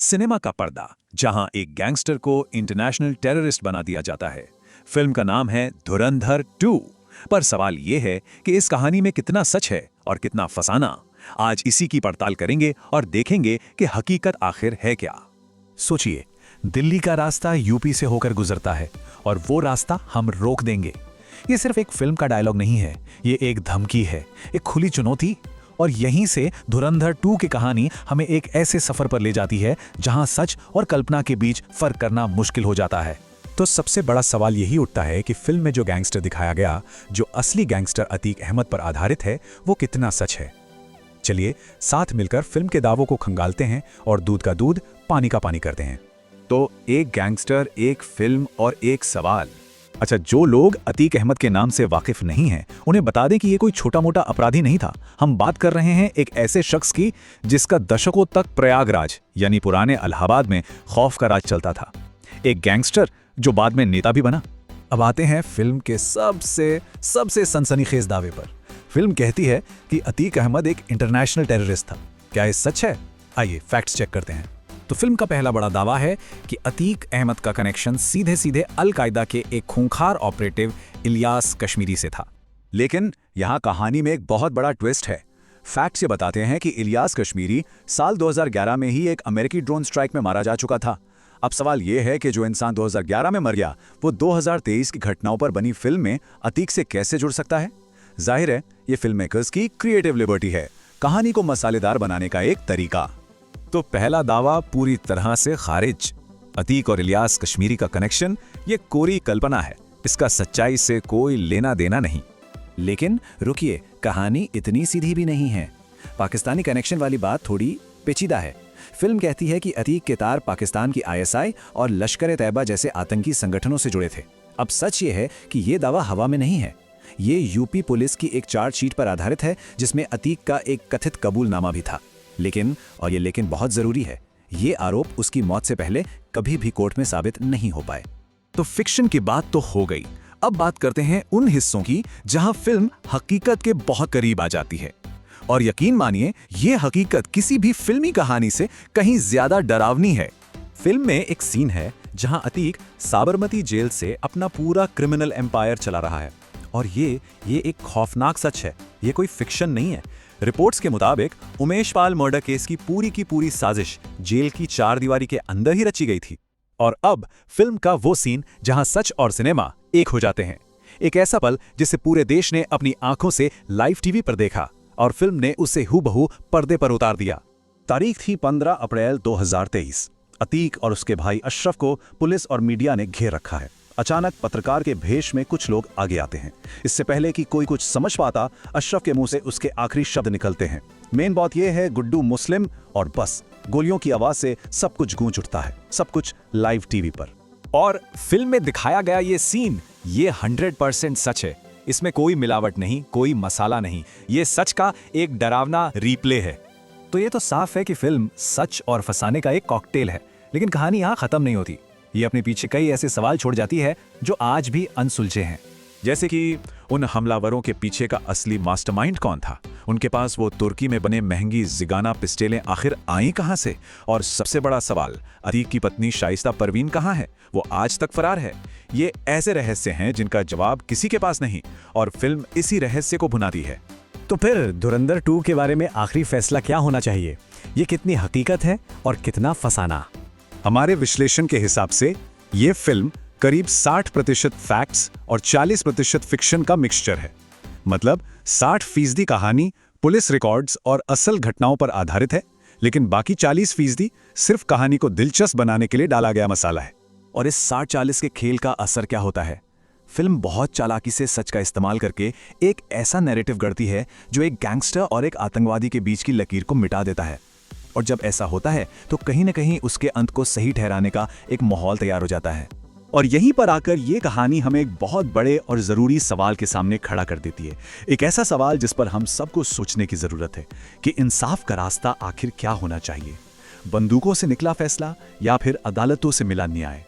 Cinema का पर्दा, जहां एक गैंगस्टर को इंटरनेशनल टेररिस्ट बना दिया जाता है। फिल्म का नाम है धुरंधर 2। पर सवाल ये है कि इस कहानी में कितना सच है और कितना फसाना। आज इसी की पड़ताल करेंगे और देखेंगे कि हकीकत आखिर है क्या। सोचिए, दिल्ली का रास्ता यूपी से होकर गुजरता है और वो रास्ता हम रोक देंगे। ये सिर्फ एक फिल्म का डायलॉग नहीं है, ये एक धमकी है, एक खुली चुनौती। और यहीं से धुरंधर 2 की कहानी हमें एक ऐसे सफर पर ले जाती है जहां सच और कल्पना के बीच फर्क करना मुश्किल हो जाता है। तो सबसे बड़ा सवाल यही उठता है कि फिल्म में जो गैंगस्टर दिखाया गया, जो असली गैंगस्टर अतीक अहमद पर आधारित है, वो कितना सच है। चलिए साथ मिलकर फिल्म के दावों को खंगालते हैं और दूध का दूध, पानी का पानी करते हैं। तो एक गैंगस्टर, एक फिल्म और एक सवाल। अच्छा, जो लोग अतीक अहमद के नाम से वाकिफ नहीं हैं, उन्हें बता दें कि ये कोई छोटा मोटा अपराधी नहीं था। हम बात कर रहे हैं एक ऐसे शख्स की जिसका दशकों तक प्रयागराज यानी पुराने इलाहाबाद में खौफ का राज चलता था। एक गैंगस्टर जो बाद में नेता भी बना। अब आते हैं फिल्म के सबसे सनसनीखेज दावे पर। फिल्म कहती है कि अतीक अहमद एक इंटरनेशनल टेररिस्ट था। क्या ये सच है? आइए फैक्ट्स चेक करते हैं। तो फिल्म का पहला बड़ा दावा है कि अतीक अहमद का कनेक्शन सीधे सीधे अल-कायदा के एक खूंखार ऑपरेटिव इलियास कश्मीरी से था। लेकिन यहाँ कहानी में एक बहुत बड़ा ट्विस्ट है। फैक्ट्स ये बताते हैं कि इलियास कश्मीरी साल 2011 में ही एक अमेरिकी ड्रोन स्ट्राइक में मारा जा चुका था। अब सवाल ये है कि जो इंसान 2011 में मर गया, वो 2023 की घटनाओं पर बनी फिल्म में अतीक से कैसे जुड़ सकता है? जाहिर है, ये फिल्म मेकर्स की क्रिएटिव लिबर्टी है, कहानी को मसालेदार बनाने का एक तरीका। तो पहला दावा पूरी तरह से खारिज। अतीक और इलियास कश्मीरी का कनेक्शन ये कोरी कल्पना है, इसका सच्चाई से कोई लेना देना नहीं। लेकिन रुकिए, कहानी इतनी सीधी भी नहीं है। पाकिस्तानी कनेक्शन वाली बात थोड़ी पेचीदा है। फिल्म कहती है कि अतीक के तार पाकिस्तान की ISI और लश्कर-ए-तैयबा जैसे आतंकी संगठनों से जुड़े थे। अब सच ये है कि ये दावा हवा में नहीं है। ये यूपी पुलिस की एक चार्जशीट पर आधारित है जिसमें अतीक का एक कथित कबूलनामा भी था। लेकिन, और ये लेकिन बहुत जरूरी है, ये आरोप उसकी मौत से पहले कभी भी कोर्ट में साबित नहीं हो पाए। तो फिक्शन की बात तो हो गई। अब बात करते हैं उन हिस्सों की जहां फिल्म हकीकत के बहुत करीब आ जाती है। और यकीन मानिए, ये हकीकत किसी भी फिल्मी कहानी से कहीं ज्यादा डरावनी है। फिल्म में एक सीन है जहां अतीक साबरमती जेल से अपना पूरा क्रिमिनल एम्पायर चला रहा है। और ये एक खौफनाक सच है, ये कोई फिक्शन नहीं है। रिपोर्ट्स के मुताबिक उमेश पाल मर्डर केस की पूरी साजिश जेल की चार दीवारी के अंदर ही रची गई थी। और अब फिल्म का वो सीन जहां सच और सिनेमा एक हो जाते हैं। एक ऐसा पल जिसे पूरे देश ने अपनी आंखों से लाइव टीवी पर देखा और फिल्म ने उसे हूबहू पर्दे पर उतार दिया। तारीख थी 15 अप्रैल 2023। अतीक और उसके भाई अशरफ को पुलिस और मीडिया ने घेर रखा है। अचानक पत्रकार के भेष में कुछ लोग आगे आते हैं। इससे पहले कि कोई कुछ समझ पाता, अशरफ के मुंह से उसके आखिरी शब्द निकलते हैं। मेन बात यह है, गुड्डू मुस्लिम, और बस गोलियों की आवाज से सब कुछ गूंज उठता है। सब कुछ लाइव टीवी पर। और फिल्म में दिखाया गया ये सीन, ये 100% सच है। इसमें कोई मिलावट नहीं, कोई मसाला नहीं। ये सच का एक डरावना रीप्ले है। तो ये तो साफ है कि फिल्म सच और फसाने का एक कॉकटेल है। लेकिन कहानी यहाँ खत्म नहीं होती। ये अपने पीछे कई ऐसे सवाल छोड़ जाती है जो आज भी अनसुलझे हैं। जैसे कि उन हमलावरों के पीछे का असली मास्टरमाइंड कौन था? उनके पास वो तुर्की में बने महंगी जिगाना पिस्टलें आखिर आई कहां से? और सबसे बड़ा सवाल, अतीक की पत्नी शाइस्ता परवीन कहां है? वो आज तक फरार है। ये ऐसे रहस्य हैं जिनका जवाब किसी के पास नहीं, और फिल्म इसी रहस्य को भुनाती है। तो फिर धुरंधर 2 के बारे में आखिरी फैसला क्या होना चाहिए? ये कितनी हकीकत है और कितना फसाना? हमारे विश्लेषण के हिसाब से ये फिल्म करीब 60% फैक्ट्स और 40% फिक्शन का मिक्सचर है। मतलब 60% कहानी, पुलिस रिकॉर्ड्स और असल घटनाओं पर आधारित है, लेकिन बाकी 40% सिर्फ कहानी को दिलचस्प बनाने के लिए डाला गया मसाला है। और इस 60-40 के खेल का असर क्या होता है? फिल्म बहुत चालाकी से सच का इस्तेमाल करके एक ऐसा नैरेटिव गढ़ती है जो एक गैंगस्टर और एक आतंकवादी के बीच की लकीर को मिटा देता है। और जब ऐसा होता है तो कहीं न कहीं उसके अंत को सही ठहराने का एक माहौल तैयार हो जाता है। और यहीं पर आकर ये कहानी हमें एक बहुत बड़े और ज़रूरी सवाल के सामने खड़ा कर देती है। एक ऐसा सवाल जिस पर हम सबको सोचने की ज़रूरत है कि इंसाफ का रास्ता आखिर क्या होना चाहिए? बंदूकों से निकला फैसला या फिर अदालतों से मिला न्याय?